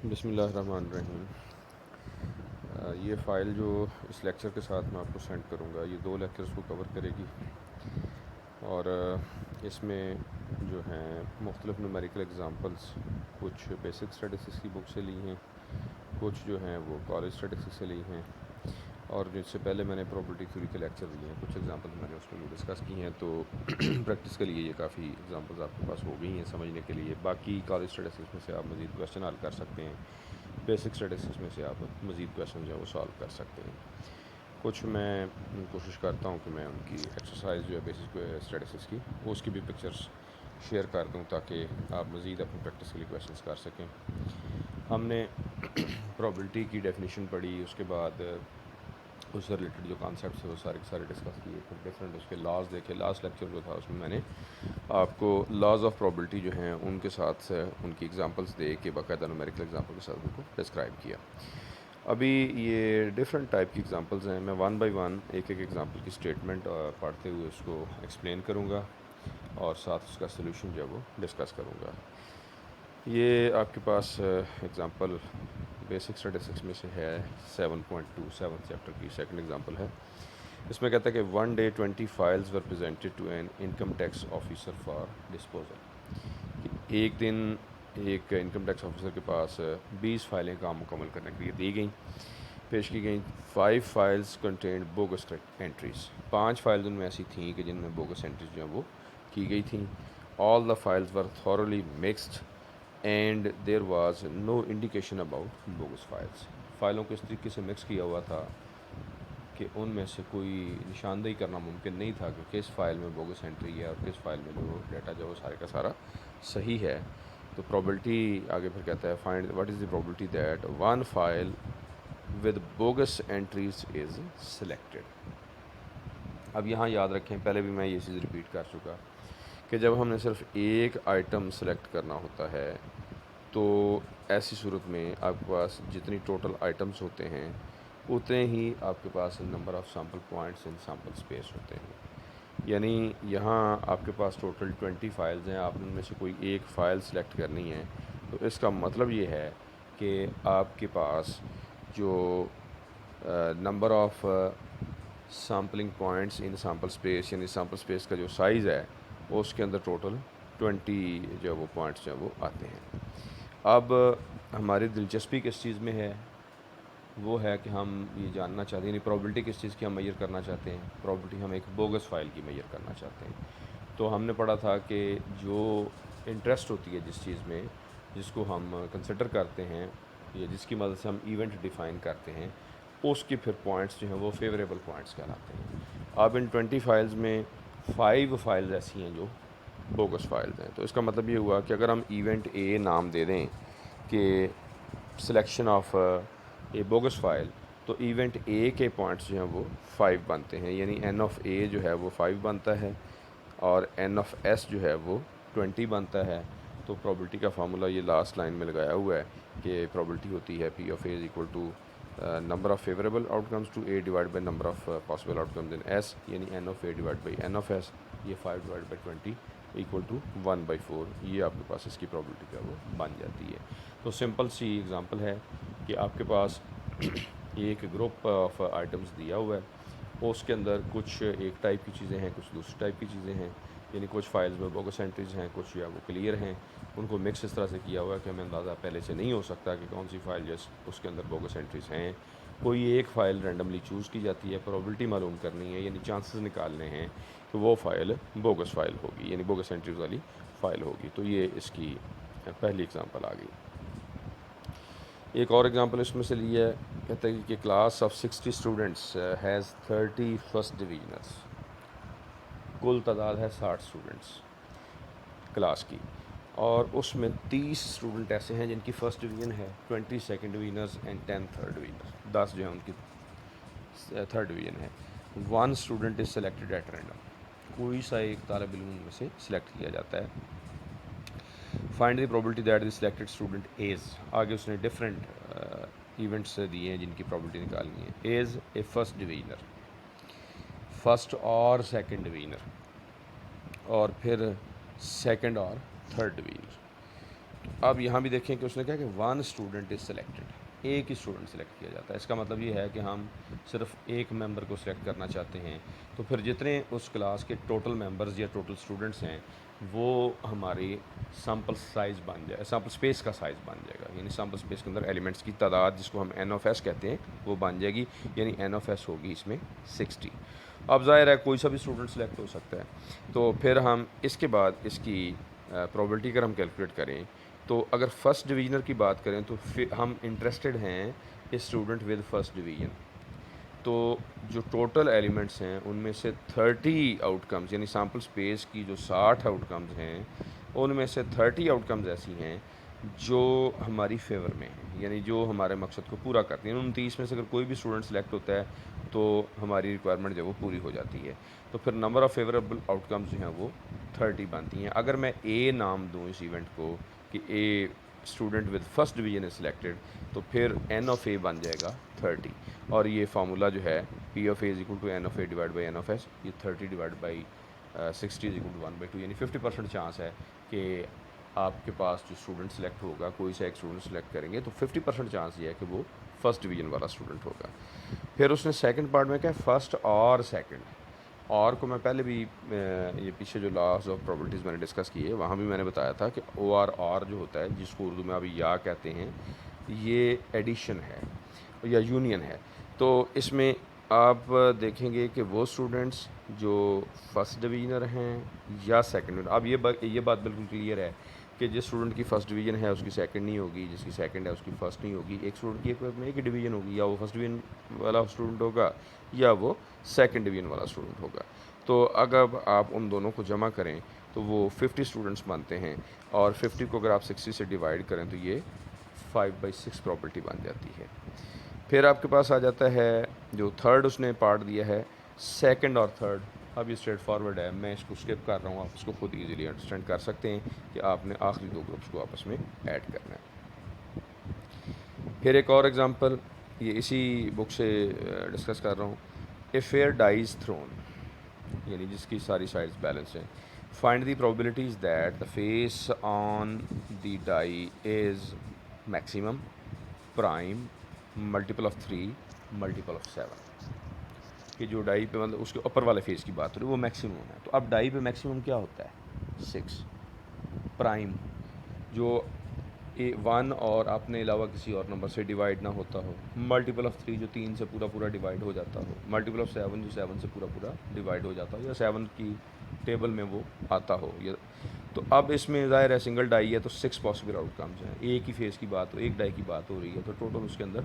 बिस्मिल्लाहिर्रहमानिर्रहीम। ये फ़ाइल जो इस लेक्चर के साथ मैं आपको सेंड करूँगा ये 2 लेक्चर्स को कवर करेगी और इसमें जो हैं मुख्तलिफ़ न्यूमेरिकल एग्ज़ाम्पल्स कुछ बेसिक स्टैटिस्टिक्स की बुक से ली हैं, कुछ जो हैं वो कॉलेज स्टैटिस्टिक्स से ली हैं और इससे पहले मैंने प्रोबेबिलिटी थ्योरी के लेक्चर दिए हैं। कुछ एग्ज़ाम्पल्स मैंने उसमें भी डिस्कस की हैं, तो प्रैक्टिस के लिए ये काफ़ी एग्ज़ाम्पल्स आपके पास हो गई हैं समझने के लिए। बाकी कॉलेज स्टैटिस्टिक्स में से आप मज़ीद क्वेश्चन हल कर सकते हैं, बेसिक स्टैटिस्टिक्स में से आप मज़ीद क्वेश्चन जो है वो सॉल्व कर सकते हैं। कुछ मैं कोशिश करता हूँ कि मैं उनकी एक्सरसाइज जो है बेसिक स्टैटिस्टिक्स की उसकी भी पिक्चर्स शेयर कर दूँ ताकि आप मज़ीद अपनी प्रैक्टिस के लिए क्वेश्चंस कर सकें। हमने प्रोबेबिलिटी की डेफिनेशन पढ़ी, उसके बाद उससे रिलेटेड जो कॉन्सेप्ट्स है वो सारे के सारे डिस्कस किए, फिर डिफरेंट उसके लॉज देखे। लास्ट लेक्चर जो था उसमें मैंने आपको लॉज ऑफ प्रोबेबिलिटी जो हैं उनके साथ उनकी एग्जांपल्स दे के बाकायदा न्यूमेरिकल एग्जांपल के साथ उनको डिस्क्राइब किया। अभी ये डिफरेंट टाइप की एग्जांपल्स हैं, मैं वन बाय वन एक एक एग्जांपल की स्टेटमेंट पढ़ते हुए उसको एक्सप्लेन करूँगा और साथ उसका सोल्यूशन जो है वो डिस्कस करूँगा। ये आपके पास एग्ज़ाम्पल बेसिक स्टैटिस्टिक्स में से है 7.2 7 चैप्टर की सेकंड एग्ज़ाम्पल है। इसमें कहता है कि one day 20 files were presented to an income tax officer for disposal. एक दिन एक इनकम टैक्स ऑफिसर के पास 20 फाइलें काम मुकम्मल करने के लिए दी गई, पेश की गई। 5 files content bogus entries, 5 files उनमें ऐसी थीं कि जिनमें बोगस एंट्रीज जो हैं वो की गई थी। All the files were thoroughly mixed and there was no indication about bogus files. फ़ाइलों को इस तरीके से मिक्स किया हुआ था कि उनमें से कोई निशानदेही करना मुमकिन नहीं था कि किस फ़ाइल में बोगस एंट्री है और किस फ़ाइल में जो डाटा जो वो सारे का सारा सही है। तो प्रोबेबिलिटी आगे फिर कहता है find what is the probability that one file with bogus entries is selected. अब यहाँ याद रखें, पहले भी मैं ये चीज़ रिपीट कर चुका कि जब हमने सिर्फ एक आइटम सेलेक्ट करना होता है तो ऐसी सूरत में आपके पास जितनी टोटल आइटम्स होते हैं उतने ही आपके पास number of sample points in sample space होते हैं। यानी यहाँ आपके पास टोटल 20 फाइल्स हैं, आपने उनमें से कोई एक फ़ाइल सेलेक्ट करनी है, तो इसका मतलब ये है कि आपके पास जो number of sampling points in sample space यानी सैम्पल स्पेस का जो साइज़ है उसके अंदर टोटल 20 जो वो पॉइंट्स जो है वो आते हैं। अब हमारी दिलचस्पी किस चीज़ में है, वो है कि हम ये जानना चाहते हैं यानी प्रोबेबिलिटी किस चीज़ की हम मेजर करना चाहते हैं। प्रोबेबिलिटी हम एक बोगस फाइल की मेजर करना चाहते हैं। तो हमने पढ़ा था कि जो इंटरेस्ट होती है जिस चीज़ में, जिसको हम कंसिडर करते हैं या जिसकी मदद से हम इवेंट डिफ़ाइन करते हैं, उसके फिर पॉइंट्स जो हैं वो फेवरेबल पॉइंट्स कहलाते हैं। अब इन 20 फाइल्स में 5 फाइल्स ऐसी हैं जो बोगस फाइल्स हैं। तो इसका मतलब ये हुआ कि अगर हम इवेंट ए नाम दे दें कि selection of A bogus file, तो इवेंट ए के पॉइंट्स जो हैं वो 5 बनते हैं, यानी एन ऑफ ए जो है वो 5 बनता है और एन ऑफ एस जो है वो 20 बनता है। तो प्रोबेबिलिटी का फार्मूला ये लास्ट लाइन में लगाया हुआ है कि प्रोबेबिलिटी होती है P of a is equal to number of favourable outcomes to a divide by number of possible outcomes in s, यानी n of A divide by N of S, ये 5 divide by 20 equal to 1/4। ये आपके पास इसकी probability का वो बन जाती है। तो सिंपल सी एग्जांपल है कि आपके पास एक ग्रुप ऑफ आइटम्स दिया हुआ है, उसके अंदर कुछ एक टाइप की चीज़ें हैं, कुछ दूसरी टाइप की चीज़ें हैं, यानी कुछ फाइल्स में बोगस एंट्रीज हैं, कुछ या वो क्लियर हैं। उनको मिक्स इस तरह से किया हुआ है कि हमें अंदाज़ा पहले से नहीं हो सकता कि कौन सी फ़ाइल जस्ट उसके अंदर बोगस एंट्रीज हैं। कोई एक फ़ाइल रैंडमली चूज़ की जाती है, प्रोबेबिलिटी मालूम करनी है, यानी चांसेस निकालने हैं कि वो फ़ाइल बोगस फ़ाइल होगी, यानी बोगस एंट्रीज वाली फ़ाइल होगी। तो ये इसकी पहली एग्जांपल आ गई। एक और एग्जांपल इसमें से लिया है, कहता है कि class of 60 students has 30 first divisioners. कुल तादाद है 60 स्टूडेंट्स क्लास की, और उसमें 30 स्टूडेंट ऐसे हैं जिनकी फ़र्स्ट डिवीज़न है, 20 सेकंड डिवीजनर्स एंड 10 थर्ड डिवीजनर्स। 10 जो है उनकी थर्ड डिवीज़न है। 1 student is selected at random, कोई सा एक तालिब इल्म में से सिलेक्ट किया जाता है। Find the probability that the selected student is, आगे उसने डिफरेंट इवेंट्स दिए हैं जिनकी प्रोबेबिलिटी निकालनी है। इज़ ए फर्स्ट डिवीजनर, फर्स्ट और सेकंड डिवीजनर, और फिर सेकंड और थर्ड डिवीजनर। अब यहाँ भी देखें कि उसने कहा कि वन स्टूडेंट इज़ सेलेक्टेड, एक ही स्टूडेंट सेलेक्ट किया जाता है। इसका मतलब ये है कि हम सिर्फ एक मेंबर को सिलेक्ट करना चाहते हैं, तो फिर जितने उस क्लास के टोटल मेंबर्स या टोटल स्टूडेंट्स हैं वो हमारी सैम्पल साइज़ बन जाए, सैम्पल स्पेस का साइज़ बन जाएगा। यानी सैम्पल स्पेस के अंदर एलिमेंट्स की तादाद जिसको हम एन ऑफ एस कहते हैं वो बन जाएगी, यानी एन ऑफ एस होगी इसमें 60। अब ज़ाहिर है कोई सा भी स्टूडेंट सेलेक्ट हो सकता है, तो फिर हम इसके बाद इसकी प्रोबेबिलिटी अगर हम कैलकुलेट करें तो अगर फ़र्स्ट डिवीज़नर की बात करें तो फिर हम इंटरेस्टेड हैं इस स्टूडेंट विद फ़र्स्ट डिवीज़न। तो जो टोटल एलिमेंट्स हैं उनमें से 30 आउटकम्स यानी सैम्पल स्पेस की जो 60 आउटकम्स हैं उनमें से 30 आउटकम्स ऐसी हैं जो हमारी फेवर में हैं, यानी जो हमारे मकसद को पूरा करती हैं। उन 30 में से अगर कोई भी स्टूडेंट सेलेक्ट होता है तो हमारी रिक्वायरमेंट जो वो पूरी हो जाती है। तो फिर नंबर ऑफ़ फेवरेबल आउटकम्स जो हैं वो 30 बनती हैं। अगर मैं ए नाम दूँ इस इवेंट को कि a student with first division is selected, तो फिर एन ऑफ ए बन जाएगा 30। और ये फार्मूला जो है P of A is equal to N of A divide by N of S, ये 30 divide by 60 is equal to 1/2, यानी 50% चांस है कि आपके पास जो स्टूडेंट सेलेक्ट होगा, कोई सा एक स्टूडेंट सेलेक्ट करेंगे तो 50% चांस ये है कि वो फर्स्ट डिवीजन वाला स्टूडेंट होगा। फिर उसने सेकंड पार्ट में क्या फर्स्ट और सेकंड, और को मैं पहले भी ये पीछे जो लॉज ऑफ प्रोबेबिलिटीज़ मैंने डिस्कस की है वहाँ भी मैंने बताया था कि ओ आर और जो होता है जिसको उर्दू में अभी या कहते हैं, ये एडिशन है या यूनियन है। तो इसमें आप देखेंगे कि वो स्टूडेंट्स जो फर्स्ट डिवीजनर हैं या सेकंड, अब ये बात बिल्कुल क्लियर है कि जिस स्टूडेंट की फ़र्स्ट डिवीज़न है उसकी सेकंड नहीं होगी, जिसकी सेकंड है उसकी फ़र्स्ट नहीं होगी। एक स्टूडेंट की एक ही डिवीज़न होगी, या वो फर्स्ट डिवीज़न वाला स्टूडेंट होगा या वो सेकंड डिवीज़न वाला स्टूडेंट होगा। तो अगर आप उन दोनों को जमा करें तो वो 50 स्टूडेंट्स बनते हैं, और 50 को अगर आप 60 से डिवाइड करें तो ये 5/6 प्रॉपर्टी बन जाती है। फिर आपके पास आ जाता है जो थर्ड उसने पार्ट दिया है सेकंड और थर्ड। अब ये स्ट्रेट फॉरवर्ड है, मैं इसको स्किप कर रहा हूँ, आप इसको खुद इजीली अंडरस्टैंड कर सकते हैं कि आपने आखिरी दो ग्रुप्स को आपस में ऐड करना है। फिर एक और एग्जांपल ये इसी बुक से डिस्कस कर रहा हूँ। ए फेयर डाइज थ्रोन, यानी जिसकी सारी साइड्स बैलेंस हैं। Find the probabilities that the face on the die is maximum, prime, multiple of 3, multiple of 7। कि जो डाई पे मतलब उसके ऊपर वाले फेस की बात हो रही है वो मैक्सिमम है। तो अब डाई पे मैक्सिमम क्या होता है 6, प्राइम जो 1 और अपने अलावा किसी और नंबर से डिवाइड ना होता हो, मल्टीपल ऑफ 3 जो 3 से पूरा पूरा डिवाइड हो जाता हो, मल्टीपल ऑफ 7 जो 7 से पूरा पूरा डिवाइड हो जाता हो या 7 की टेबल में वो आता हो। या तो अब इसमें ज़ाहिर है सिंगल डाई है तो 6 पॉसिबल आउटकम्स हैं। एक ही फेस की बात हो, एक डाई की बात हो रही है तो टोटल उसके अंदर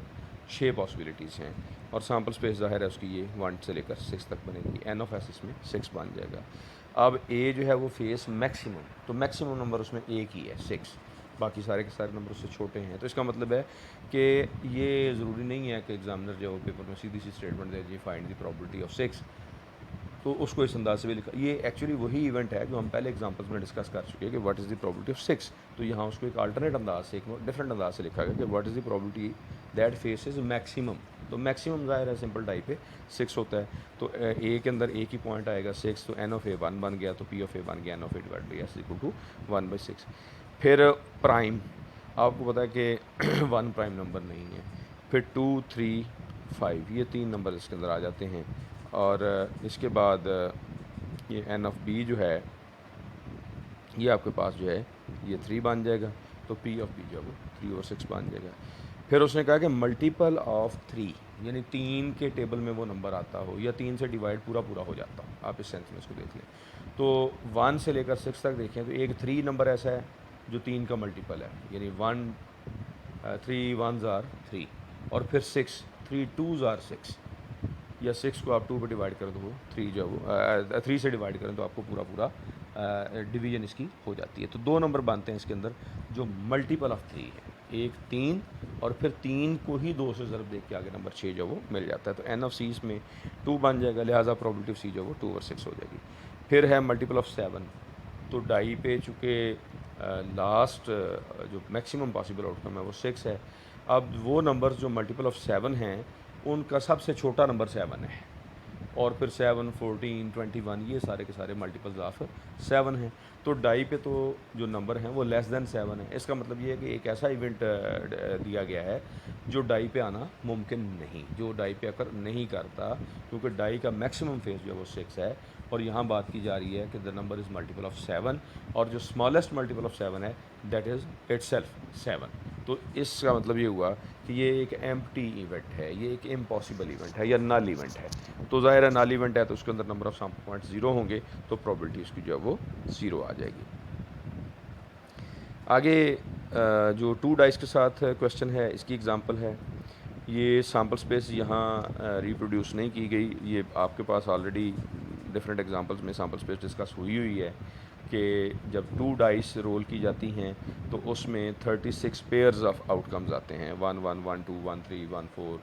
6 पॉसिबिलिटीज़ हैं, और सैम्पल स्पेस ज़ाहिर है उसकी ये 1 से लेकर 6 तक बनेगी। एन ऑफ एस इसमें 6 बन जाएगा। अब ए जो है वो फेस मैक्सिमम, तो मैक्सिमम नंबर उसमें एक ही है 6, बाकी सारे के सारे नंबर उससे छोटे हैं। तो इसका मतलब है कि ये ज़रूरी नहीं है कि एग्जामिनर जो पेपर में सीधी सी स्टेटमेंट दे जी फाइंड द प्रोबेबिलिटी ऑफ 6, तो उसको इस अंदाज से भी लिखा। ये एक्चुअली वही इवेंट है जो हम पहले एग्जांपल्स में डिस्कस कर चुके हैं कि what is the probability of 6। तो यहाँ उसको एक अल्टरनेट अंदाज से, एक डिफरेंट अंदाज से लिखा गया कि what is the probability that face is maximum. तो मैक्सिमम ज़ाहिर है सिंपल टाइप पे 6 होता है, तो ए के अंदर एक ही पॉइंट आएगा 6, तो एन ऑफ ए 1 बन गया, तो पी ऑफ ए बन गया N of A divide by S equal to 1/6। फिर प्राइम, आपको पता है कि 1 प्राइम नंबर नहीं है। फिर 2, 3, 5 ये 3 नंबर इसके अंदर आ जाते हैं, और इसके बाद ये एन ऑफ बी जो है ये आपके पास जो है ये 3 बन जाएगा, तो पी ऑफ बी जो है वो 3/6 बन जाएगा। फिर उसने कहा कि मल्टीपल ऑफ 3, यानी 3 के टेबल में वो नंबर आता हो या 3 से डिवाइड पूरा पूरा हो जाता हो, आप इस सेंस में इसको देख लें। तो 1 से लेकर 6 तक देखें तो एक 3 नंबर ऐसा है जो 3 का मल्टीपल है, यानी 3 1s आर 3, और फिर 6 3 2s आर 6, या 6 को आप 2 पे डिवाइड कर दो 3 जो वो 3 से डिवाइड करें तो आपको पूरा पूरा डिवीजन इसकी हो जाती है। तो 2 नंबर बनते हैं इसके अंदर जो मल्टीपल ऑफ 3 है, एक 3 और फिर 3 को ही 2 से ज़रब दे के आगे नंबर 6 जो वो मिल जाता है। तो एन ऑफ सी इसमें 2 बन जाएगा, लिहाजा प्रोबेबिलिटी ऑफ सी जो वो 2/6 हो जाएगी। फिर है मल्टीपल ऑफ 7, तो डाई पे चूँकि लास्ट जो मैक्सिमम पॉसिबल आउटकम है वो 6 है। अब वो नंबर्स जो मल्टीपल ऑफ 7 हैं उनका सबसे छोटा नंबर 7 है, और फिर 7, 14, 21 ये सारे के सारे मल्टीपल्स ऑफ 7 हैं। तो डाई पे तो जो नंबर हैं वो लेस दैन 7 है। इसका मतलब ये है कि एक ऐसा इवेंट दिया गया है जो डाई पे आना मुमकिन नहीं, जो डाई पे अकर नहीं करता, क्योंकि डाई का मैक्सिमम फेस जो है वो 6 है। और यहाँ बात की जा रही है कि the number is multiple of 7, और जो स्मॉलेस्ट मल्टीपल ऑफ 7 है दैट इज़ इटसेल्फ 7। तो इसका मतलब ये हुआ कि ये एक एम्प्टी इवेंट है, ये एक इम्पॉसिबल इवेंट है या नल इवेंट है। तो ज़ाहिर है नल इवेंट है तो उसके अंदर नंबर ऑफ सैम्पल पॉइंट 0 होंगे, तो प्रोबेबिलिटी उसकी जो है वो 0 आ जाएगी। आगे जो 2 डाइस के साथ क्वेश्चन है, इसकी एग्जांपल है। ये सैम्पल स्पेस यहाँ रिप्रोड्यूस नहीं की गई, ये आपके पास ऑलरेडी डिफरेंट एग्जांपल्स में सैम्पल स्पेस डिस्कस हुई है कि जब 2 डाइस रोल की जाती हैं तो उसमें 36 पेयर्स ऑफ आउटकम्स आते हैं, 1 1 1 2 1 3 1 4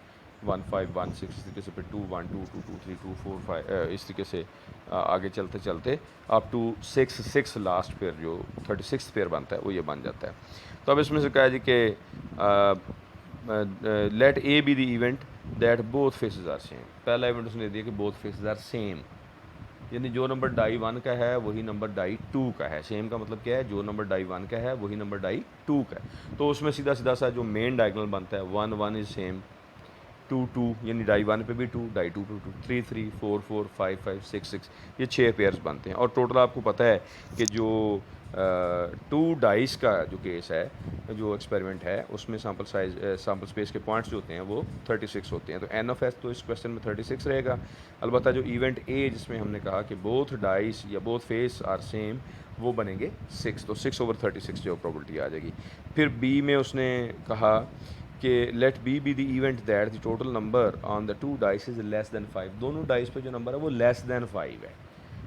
1 5 1 6, इस तरीके से फिर 2 1 2 2 2 3 2 4 5, इस तरीके से आगे चलते चलते अप टू 6 लास्ट पेयर जो 36 पेयर बनता है वो ये बन जाता है। तो अब इसमें से कहा जी कि let A be the event that both faces are same. पहला इवेंट उसने दिया कि बोथ फेसेस आर सेम, यानी जो नंबर डाई 1 का है वही नंबर डाई 2 का है। सेम का मतलब क्या है, जो नंबर डाई 1 का है वही नंबर डाई 2 का है। तो उसमें सीधा सीधा सा जो मेन डायगोनल बनता है 1 1 इज सेम, 2 2 यानी डाई 1 पे भी 2, डाई 2 पे 2, 3 3 4 4 5 5 6 6, ये 6 पेयर्स बनते हैं। और टोटल आपको पता है कि जो 2 डाइस का जो केस है, जो एक्सपेरिमेंट है, उसमें सैम्पल साइज सैम्पल स्पेस के पॉइंट्स जो होते हैं वो 36 होते हैं। तो एन ऑफ एस तो इस क्वेश्चन में 36 रहेगा। अलबत्ता जो इवेंट ए जिसमें हमने कहा कि बोथ डाइस या बोथ फेस आर सेम, वो बनेंगे 6, तो 6/36 जो प्रोबेबिलिटी आ जाएगी। फिर बी में उसने कहा कि let B the event that the total number on the 2 dice is less than 5। दोनों डाइस पे जो नंबर है वो लेस दैन 5 है।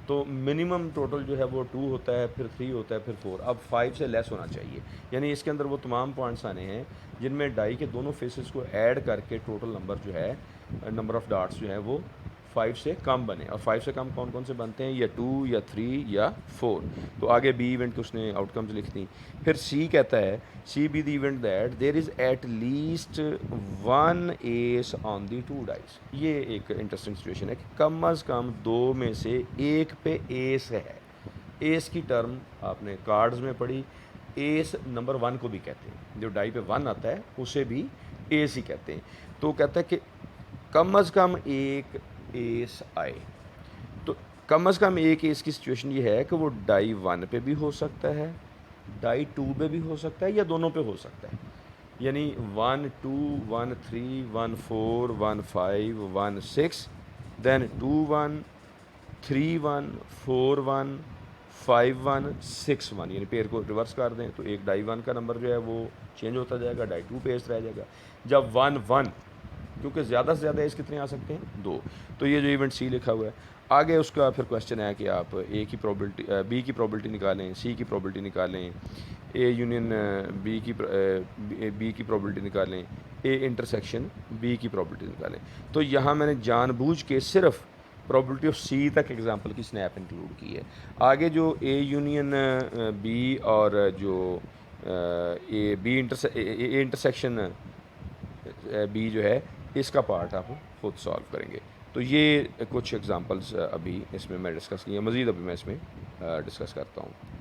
तो मिनिमम टोटल जो है वो 2 होता है, फिर 3 होता है, फिर 4, अब 5 से लेस होना चाहिए। यानी इसके अंदर वो तमाम पॉइंट्स आने हैं जिनमें डाई के दोनों फेसेस को ऐड करके टोटल नंबर जो है, नंबर ऑफ़ डाट्स जो है वो 5 से कम बने। और 5 से कम कौन कौन से बनते हैं, या 2 या 3 या 4। तो आगे बी इवेंट के उसने आउटकम्स लिख दी। फिर सी कहता है C be the event that there is at least 1 S on the 2 dice. ये एक इंटरेस्टिंग सिचुएशन है कि कम अज़ कम 2 में से एक पे एस है। एस की टर्म आपने कार्ड्स में पढ़ी, एस नंबर 1 को भी कहते हैं, जो डाई पे 1 आता है उसे भी एस ही कहते हैं। तो कहता है कि कम अज़ कम एक एस आए। तो कम अज़ कम एक एस की सिचुएशन ये है कि वो डाई 1 पे भी हो सकता है, डाई 2 पे भी हो सकता है, या दोनों पे हो सकता है। यानी 1 2 1 3 1 4 1 5 1 6, देन 2 1 3 1 4 1 5 1 6 1, यानी पेयर को रिवर्स कर दें तो एक डाई 1 का नंबर जो है वो चेंज होता जाएगा, डाई 2 पे एस रह जाएगा। जब 1 1, क्योंकि ज़्यादा से ज़्यादा एज कितने आ सकते हैं, 2। तो ये जो इवेंट सी लिखा हुआ है, आगे उसका फिर क्वेश्चन है कि आप ए की प्रोबेबिलिटी, बी की प्रोबेबिलिटी निकालें, सी की प्रोबेबिलिटी निकालें, ए यूनियन बी की प्रोबेबिलिटी निकालें, ए इंटरसेक्शन बी की प्रोबेबिलिटी निकालें। तो यहाँ मैंने जानबूझ के सिर्फ प्रोबेबिलिटी ऑफ सी तक एग्जांपल की स्नैप इंक्लूड की है। आगे जो ए यूनियन बी और जो ए बी इंटरसेक्शन बी जो है, इसका पार्ट आप खुद सॉल्व करेंगे। तो ये कुछ एग्जांपल्स अभी इसमें मैं डिस्कस किए, मज़ीद अभी मैं इसमें डिस्कस करता हूँ।